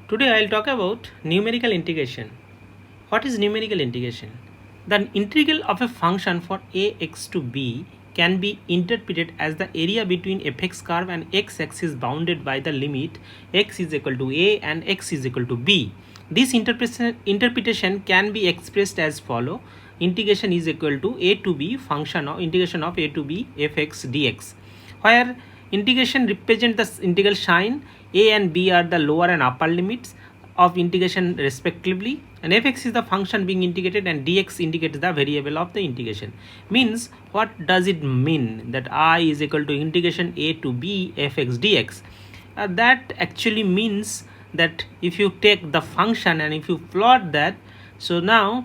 Today I'll talk about numerical integration. What is numerical integration? The integral of a function for ax to b can be interpreted as the area between fx curve and x-axis bounded by the limit x is equal to a and x is equal to b. This interpretation can be expressed as follow: integration is equal to a to b function of integration of a to b fx dx, where integration represents the integral sign. A and b are the lower and upper limits of integration respectively, and fx is the function being integrated and dx indicates the variable of the integration. Means, what does it mean that I is equal to integration a to b fx dx? That actually means that if you take the function and if you plot that, so now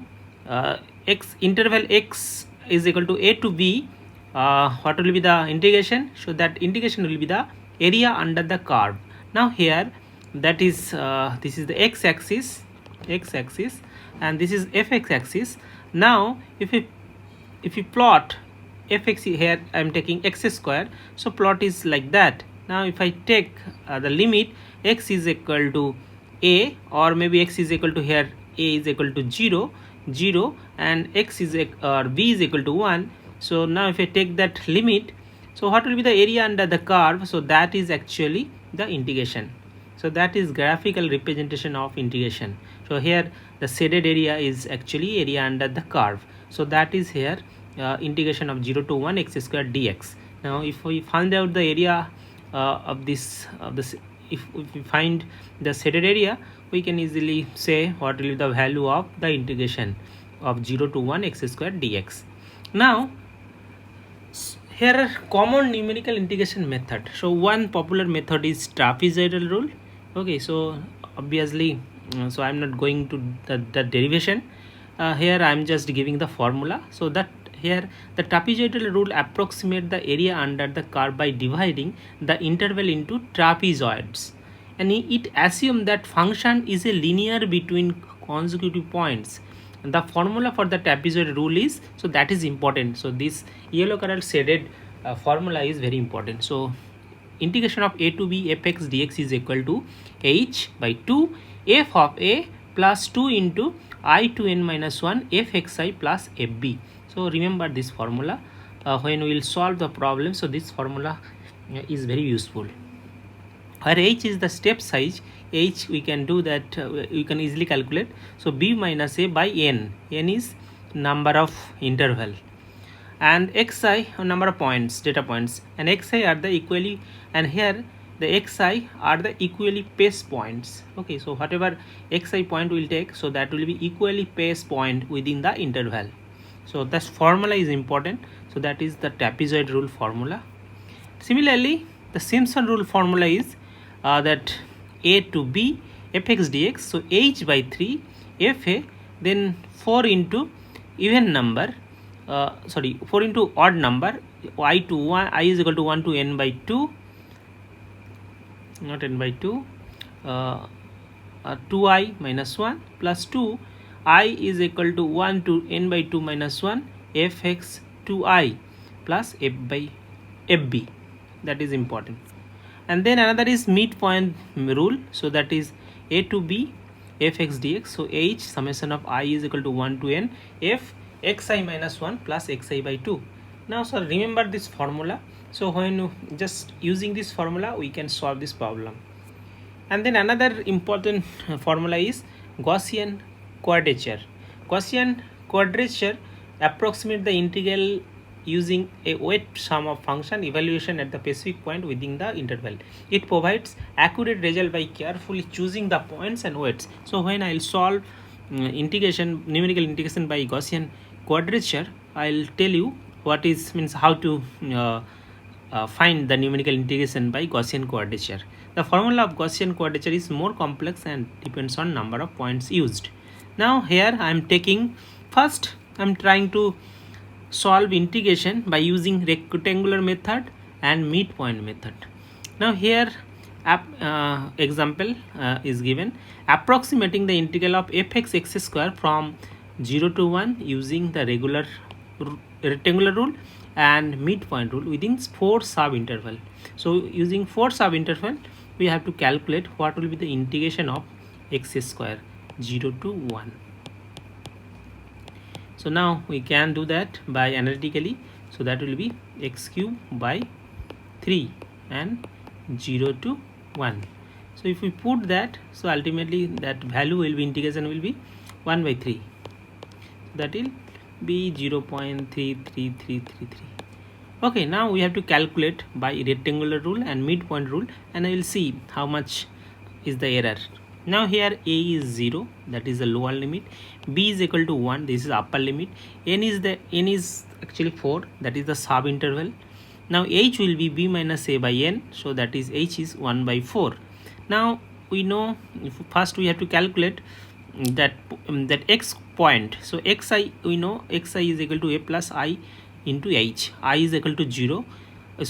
x interval x is equal to a to b, what will be the integration? So that integration will be the area under the curve. Now here, that is this is the x-axis, and this is fx axis. Now if you plot fx, here I am taking x square, so plot is like that. Now if I take the limit x is equal to a, or maybe x is equal to, here a is equal to 0 and x is or b is equal to 1. So now if I take that limit, so what will be the area under the curve? So that is actually the integration. So that is graphical representation of integration. So here the shaded area is actually area under the curve. So that is here integration of 0 to 1 x square dx. Now if we find out the area of this if we find the shaded area, we can easily say what will be the value of the integration of 0 to 1 x square dx. Now here are common numerical integration method. So one popular method is trapezoidal rule. Okay, so obviously so I'm not going to the derivation. Here I'm just giving the formula. So that here the trapezoidal rule approximate the area under the curve by dividing the interval into trapezoids, and it assumes that function is a linear between consecutive points. And the formula for the trapezoid rule is, so that is important. So this yellow color shaded formula is very important. So integration of a to b fx dx is equal to h by 2 f of a plus 2 into I to n minus 1 fxi plus fb. So remember this formula when we will solve the problem. So this formula is very useful. Where h is the step size, h we can do that, we can easily calculate. So b minus a by n is number of interval, and xi number of points, data points, and xi are the equally, and here the xi are the equally spaced points. Okay, so whatever xi point will take, so that will be equally spaced point within the interval. So this formula is important. So that is the trapezoid rule formula. Similarly, the Simpson rule formula is that a to b fx dx, so h by 3 fa, then 4 into even number, 4 into odd number, I to 1, I is equal to 1 to n by 2, not n by 2, 2i minus 1 plus 2, I is equal to 1 to n by 2 minus 1 fx 2i plus f by fb. That is important. And then another is midpoint rule. So that is a to b fx dx, so h summation of I is equal to 1 to n f xi minus 1 plus xi by 2. Now so remember this formula. So when you just using this formula, we can solve this problem. And then another important formula is Gaussian quadrature. Gaussian quadrature approximate the integral using a weight sum of function evaluation at the specific point within the interval. It provides accurate result by carefully choosing the points and weights. So when I'll solve integration, numerical integration by Gaussian quadrature, I'll tell you what is, means how to find the numerical integration by Gaussian quadrature. The formula of Gaussian quadrature is more complex and depends on number of points used. Now here I am taking, first I am trying to solve integration by using rectangular method and midpoint method. Now here example is given, approximating the integral of fx x square from 0 to 1 using the regular rectangular rule and midpoint rule within 4 sub interval. So using 4 sub interval, we have to calculate what will be the integration of x square 0 to 1. So now we can do that by analytically. So that will be x cube by 3 and 0 to 1. So if we put that, so ultimately that value will be, integration will be 1 by 3. That will be 0.33333. Okay, now we have to calculate by rectangular rule and midpoint rule, and I will see how much is the error. Now here a is 0, that is the lower limit, b is equal to 1, this is upper limit, n is actually 4, that is the sub interval. Now h will be b minus a by n, so that is h is 1 by 4. Now we know, first we have to calculate that x point. So xi, we know xi is equal to a plus I into h. I is equal to 0, a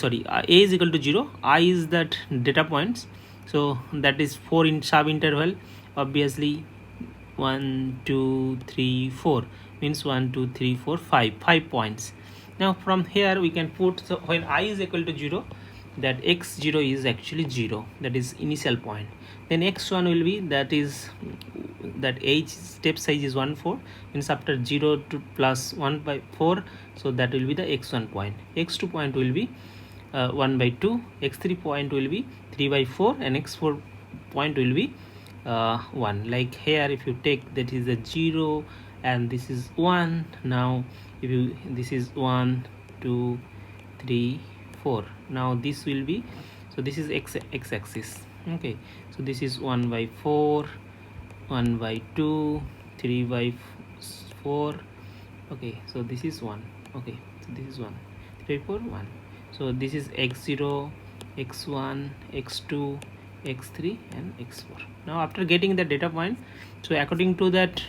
is equal to 0, I is that data points, so that is 4 in sub interval, obviously 1 2 3 4 means 1 2 3 4 5 points. Now from here we can put, so when I is equal to 0, that x0 is actually 0, that is initial point. Then x1 will be, that is that h step size is 1 4, means after 0 to plus 1 by 4, so that will be the x1 point. X2 point will be 1 by 2, x3 point will be 3 by 4, and x4 point will be 1. Like here if you take, that is a 0 and this is 1. Now if you, this is 1 2 3 4, now this will be, so this is x axis. Okay, so this is 1 by 4, 1 by 2, 3 by 4. Okay, so this is 1. Okay, so this is 1, 3 by 4 1. So this is x0, x1, x2, x3 and x4. Now after getting the data point, so according to that,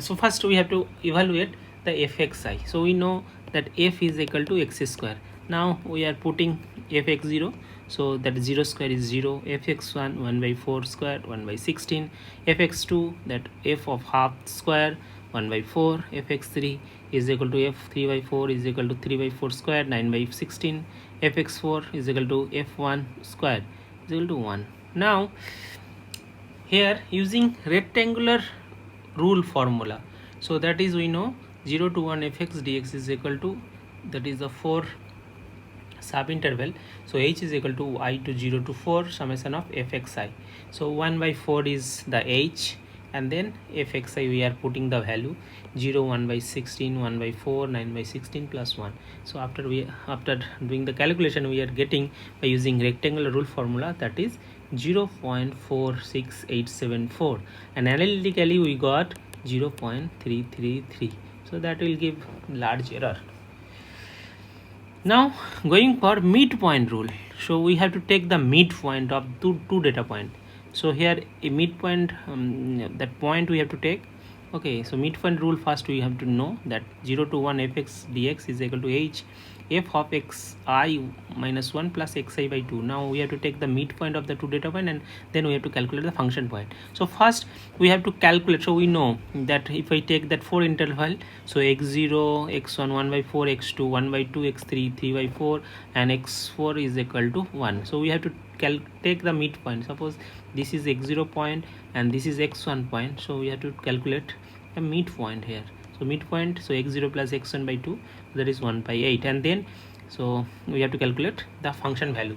so first we have to evaluate the fxi. So we know that f is equal to x square. Now we are putting fx0, so that 0 square is 0, fx1 1 by 4 square 1 by 16, fx2 that f of half square 1 by 4, fx3 is equal to f3 by 4 is equal to 3 by 4 square 9 by 16, fx4 is equal to f1 square is equal to 1. Now here using rectangular rule formula, so that is we know 0 to 1 fx dx is equal to, that is the 4 sub interval, so h is equal to I to 0 to 4 summation of fxi. So 1 by 4 is the h, and then fxi we are putting the value 0 1 by 16 1 by 4 9 by 16 plus 1. So after doing the calculation, we are getting by using rectangular rule formula, that is 0.46874, and analytically we got 0.333. so that will give large error. Now going for midpoint rule, so we have to take the midpoint of two data point. So here a midpoint, that point we have to take. Okay, so midpoint rule, first we have to know that 0 to 1 fx dx is equal to h f of xi minus 1 plus xi by 2. Now we have to take the midpoint of the two data point, and then we have to calculate the function point. So first we have to calculate, so we know that if I take that 4 interval, so x0 x1 1 by 4, x2 1 by 2, x3 3 by 4 and x4 is equal to 1. So we have to take the midpoint. Suppose this is x0 point and this is x1 point, so we have to calculate a midpoint here. So midpoint, so x0 plus x1 by 2, that is 1 by 8, and then so we have to calculate the function value.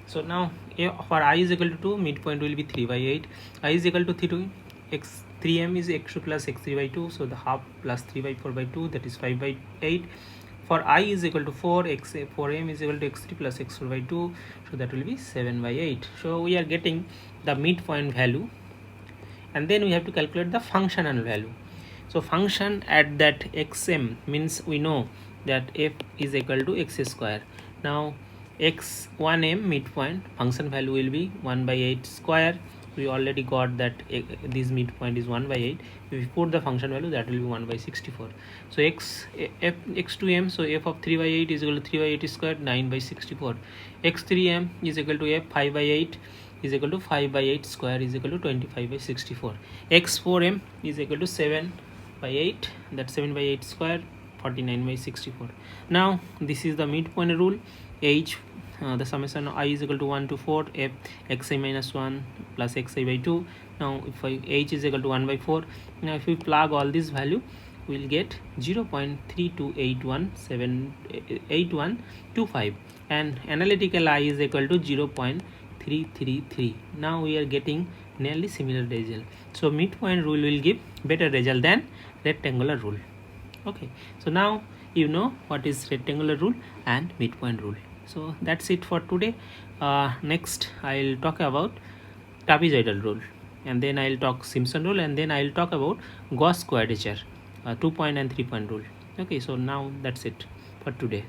So now for I is equal to 2, midpoint will be 3 by 8, I is equal to 3, x3m is x2 plus x3 by 2, so the half plus 3 by 4 by 2, that is 5 by 8. For I is equal to 4, 4m is equal to x3 plus x4 by 2, so that will be 7 by 8. So we are getting the midpoint value, and then we have to calculate the functional value. So function at that xm means we know that f is equal to x square. Now x1m midpoint function value will be 1 by 8 square. We already got that this midpoint is 1 by 8. If we put the function value, that will be 1 by 64. So x2m, so f of 3 by 8 is equal to 3 by 8 square 9 by 64. x3m is equal to f 5 by 8 is equal to 5 by 8 square is equal to 25 by 64. x4m is equal to 7 by 8, that's 7 by 8 square 49 by 64. Now this is the midpoint rule, h the summation I is equal to 1 to 4 f xi minus 1 plus xi by 2. Now if h is equal to 1 by 4, now if we plug all this value, we will get 0.328125, and analytical I is equal to 0.333. Now we are getting nearly similar result. So midpoint rule will give better result than rectangular rule. Okay, so now you know what is rectangular rule and midpoint rule. So that's it for today. Next I'll talk about trapezoidal rule, and then I'll talk Simpson rule, and then I'll talk about Gauss quadrature, 2-point and 3-point rule. Okay, so now that's it for today.